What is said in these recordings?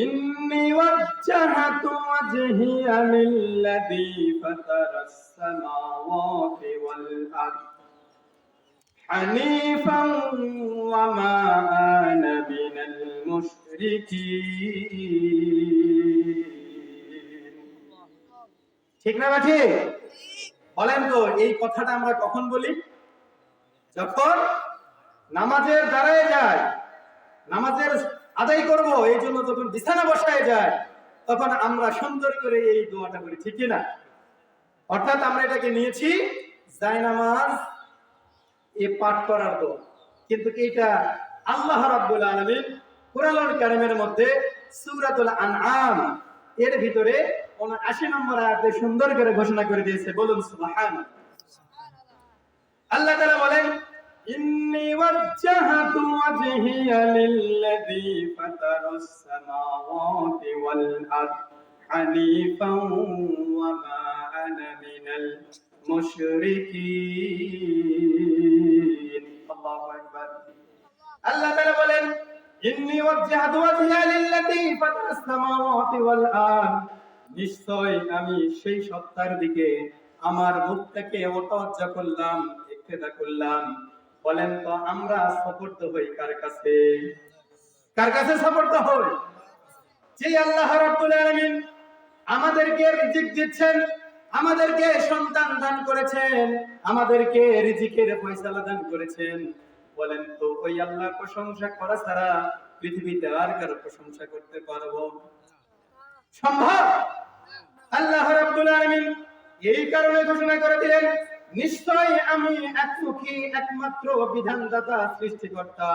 ইন্নী ওয়াজ্জাহতু ওয়াজহিয়া লিল্লাযী ফাতারাস সামাওয়াতি ওয়াল আরদ হানিফান ওয়া মা আনা মিনাল মুশরিকিন। ঠিক না ঠিক? বলেন তো এই কথাটা আমরা কখন বলি? যখন নামাজের দাঁড়ায় যায়, নামাজের আদায় করব এই জন্য যখন বিছানা বসায় যায়, তখন আমরা সুন্দর করে এই দোয়াটা করি, ঠিক না? অর্থাৎ আমরা এটাকে নিয়েছি জায়নামাজ এ পাঠ করার দোয়া। কিন্তু এটা আল্লাহ রাব্বুল আলামিন কুরআনুল কারীমের মধ্যে সূরাতুল আনআম এর ভিতরে ৭৯ নম্বর আয়াতে সুন্দর করে ঘোষণা করে দিয়েছে। বলুন সুবহানাল্লাহ। আল্লাহ তাআলা বলেন, ইন্নী ওয়াজ্জাহতু ওয়াজহিয়া লিল্লাযী ফাতারাস সামাওয়াতি ওয়াল আরদ হানিফান ওয়া মা আনা মিনাল মুশরিকিন। আল্লাহু আকবার। আল্লাহ তাআলা বলেন, ইন্নী ওয়াজ্জাহতু ওয়াজহিয়া লিল্লাযী ফাতারাস সামাওয়াতি ওয়াল আরদ, নিশ্চয় আমি সেই সত্তার দিকে আমার মুখটাকে মুতাওয়াজ্জা করলাম, ইক্তেদা করলাম। বলেন তো আমরা সাপোর্ট হই কার কাছে? কার কাছে সাপোর্ট হই? যে আল্লাহ রাব্বুল আলামিন আমাদেরকে রিজিক দিচ্ছেন, আমাদেরকে সন্তান দান করেছেন, আমাদেরকে রিজিকের ফয়সালা দান করেছেন। বলেন তো ওই আল্লাহর প্রশংসা করা ছাড়া পৃথিবীতে আর কারো প্রশংসা করতে পারবো? সম্ভব? আল্লাহ রাব্বুল আলামিন এই কারণে ঘোষণা করে দিলেন, নিশ্চয় আমি একমুখী একমাত্র বিধানদাতা সৃষ্টিকর্তা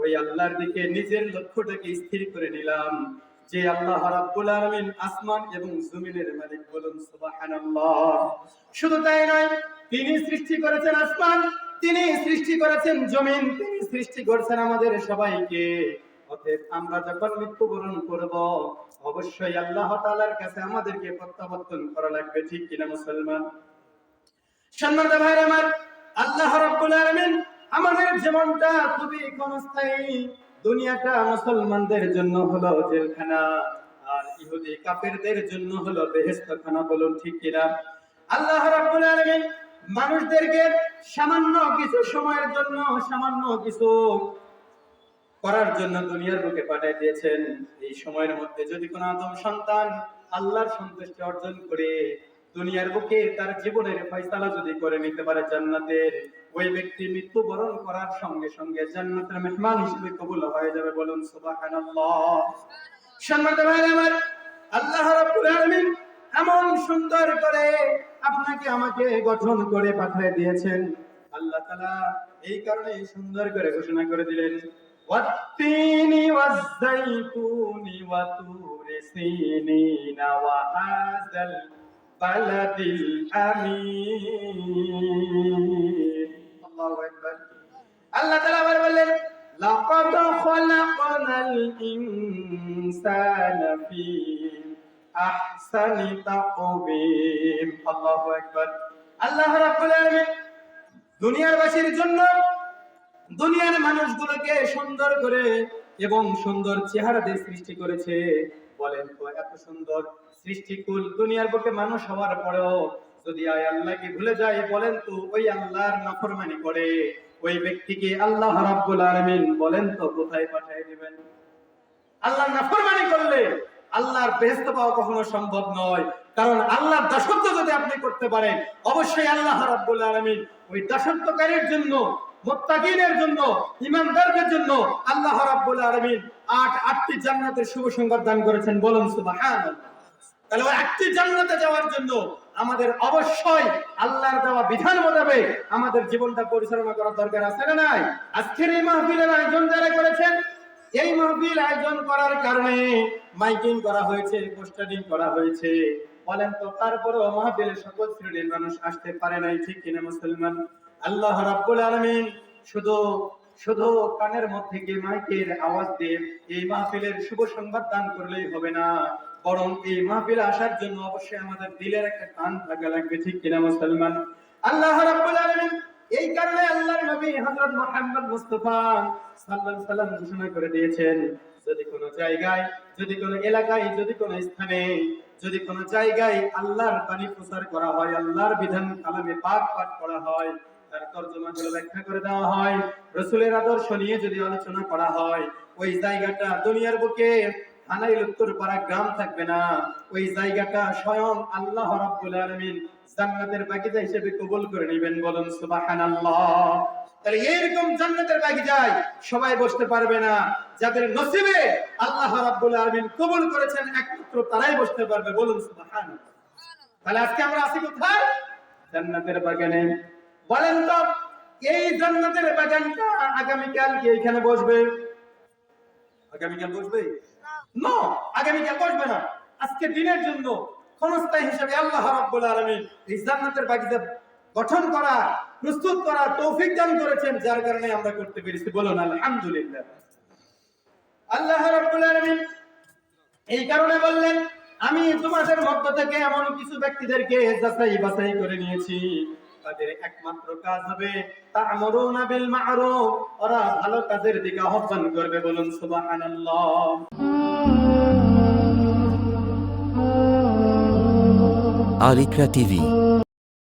ওই আল্লাহর দিকে নিজের লক্ষ্যটাকে স্থির করে নিলাম। যে আল্লাহ রাব্বুল আলামিন আসমান এবং জমিনের মালিক। বলুন সুবহানাল্লাহ। শুধু তাই নয়, তিনি সৃষ্টি করেছেন আসমান, তিনি সৃষ্টি করেছেন জমিন, তিনি সৃষ্টি করেছেন আমাদের সবাইকে। অতএব আমরা যখন মৃত্যুবরণ করব, অবশ্যই আল্লাহ তাআলার কাছে আমাদেরকে প্রত্যাবর্তন করা লাগবে, ঠিক কিনা মুসলমান? সম্মানিত ভাইরা আমার, আল্লাহ রাব্বুল আলামিন আমাদের জীবনটা খুবই ক্ষণস্থায়ী। দুনিয়াটা মুসলমানদের জন্য হলো জেলখানা, আর ইহুদি কাফেরদের জন্য হলো বেহেশতখানা। বলুন ঠিক কিনা? আল্লাহ রাব্বুল আলামিন মানুষদেরকে সামান্য কিছু সময়ের জন্য, সামান্য কিছু করার জন্য দুনিয়ার বুকে পাঠিয়ে দিয়েছেন। এই সময়ের মধ্যে যদি কোনো আদম সন্তান আল্লাহর সন্তুষ্টি অর্জন করে দুনিয়ার বুকে তার জীবনের ফয়সালা যদি করে নিতে পারে জান্নাতের, ওই ব্যক্তি মৃত্যুবরণ করার সঙ্গে সঙ্গে জান্নাতের মেহমান হিসেবে কবুল হয়ে যাবে। বলুন সুবহানাল্লাহ। সম্মানিত ভাইরা আমার, আল্লাহ রাব্বুল আলামিন এমন সুন্দর করে আপনাকে আমাকে গঠন করে পাঠিয়ে দিয়েছেন। আল্লাহ তাআলা এই কারণে সুন্দর করে ঘোষণা করে দিলেন, ওয়াত-তিনি ওয়াজ-যাইতুনি ওয়া তুরি সিনিনা ওয়া হাযাল বালাদিল আমিন। আল্লাহু আকবার। আল্লাহ তাআলা আবার বললেন, লাকাদ খালাকনাল ইনসানা ফি আহসানি তাকওয়িম। আল্লাহু আকবার। আল্লাহ রাব্বুল আলামিন দুনিয়ার বাসীর জন্য দুনিয়ার মানুষগুলোকে সুন্দর করে এবং সুন্দর চেহারা দিয়ে সৃষ্টি করেছে। বলেন তো এত সুন্দর সৃষ্টিকুল দুনিয়ার বুকে মানুষ হওয়ার পরেও যদি আল্লাহকে ভুলে যায়, বলেন তো ওই আল্লাহর নাফরমানি করে ওই ব্যক্তিকে আল্লাহ রাব্বুল আলামিন বলেন তো কোথায় পাঠিয়ে দিবেন? আল্লাহর নাফরমানি করলে আল্লাহর বেহেশত পাওয়া কখনো সম্ভব নয়। কারণ আল্লাহর দাসত্ব যদি আপনি করতে পারেন, অবশ্যই আল্লাহ রাব্বুল আলামিন ওই দাসত্বকারীর জন্য, মুত্তাকিনের জন্য, ঈমানদারদের জন্য আল্লাহ রাব্বুল আলামিন আটটি জান্নাতের শুভ সংবাদ দান করেছেন। বলুন সুবহানাল্লাহ। তাহলে ওই আটটি জান্নাতে যাওয়ার জন্য আমাদের অবশ্যই আল্লাহর দেওয়া বিধান মোতাবেক আমাদের জীবনটা পরিচালনা করার দরকার আছে না নাই? আজকের এই মাহফিলের আয়োজন যারা করেছেন, এই মাহফিল আয়োজন করার কারণে মাইকিং করা হয়েছে, পোস্টারিং করা হয়েছে। বলেন তো তারপরেও মাহফিলে সকল শ্রেণীর মানুষ আসতে পারে নাই, ঠিক কিনা মুসলমান? আল্লাহ রাব্বুল আলামিন শুধু কানের মধ্যে গিয়ে মাইকের আওয়াজ দিয়ে এই মাহফিলের শুভ সংবাদ দান করলেই হবে না, বরং এই মাহফিলে আসার জন্য অবশ্যই আমাদের দিলের একটা টান থাকা লাগবে, ঠিক কিনা মুসলমান? আল্লাহ রাব্বুল আলামিন এই কারণে আল্লাহর নবী হযরত মুহাম্মদ মুস্তাফা সাল্লাল্লাহু আলাইহি ওয়াসাল্লাম ঘোষণা করে দিয়েছেন যদি কোনো জায়গায়, যদি কোনো এলাকায়, যদি কোনো স্থানে, যদি কোনো জায়গায় আল্লাহর বাণী প্রচার করা হয়, আল্লাহর বিধান কালামে পাক পাঠ করা হয়, তার তরজমাগুলো ব্যাখ্যা করে দেওয়া হয়, রাসূলের আদর্শ নিয়ে যদি আলোচনা করা হয়, ওই জায়গাটা দুনিয়ার বুকে হানাইল উত্তরপাড়া গ্রাম থাকবে না, ওই জায়গাটা স্বয়ং আল্লাহ রাব্বুল আলামিন জান্নাতের বাগিচা হিসেবে কবুল করে নেবেন। বলুন সুবহানাল্লাহ। তাহলে এরকম জান্নাতের বাগিচায় সবাই বসতে পারবে না, যাদের নসিবে আল্লাহ রাব্বুল আলামিন কবুল করেছেন একমাত্র তারাই বসতে পারবে। বলুন সুবহানাল্লাহ। তাহলে আজকে আমরা আছি কোথায়? জান্নাতের বাগানে। বলেন তো এই জান্নাতের বাগানটা আগামীকাল কি এখানে বসবে? আগামীকাল বসবে না, আগামীকাল বসবে না। আজকে দিনের জন্য ক্ষণস্থায়ী হিসেবে আল্লাহ রাব্বুল আলামিন এই জান্নাতের বাগিচা গঠন করা, প্রস্তুত করার তৌফিক দান করেছেন, যার কারণে আমরা করতে পেরেছি। বলুন আলহামদুলিল্লাহ। আল্লাহ রাব্বুল আলামিন এই কারণে বললেন, আমি তোমাদের মধ্য থেকে এমন কিছু ব্যক্তিদেরকে যাচাই বাছাই করে নিয়েছি, তাদের একমাত্র কাজ হবে তা'মুরুনা বিল মা'রুফ, ওরা ভালো কাজের দিকে আহ্বান করবে। বলুন সুবহানাল্লাহ। আল ইকরা টিভি।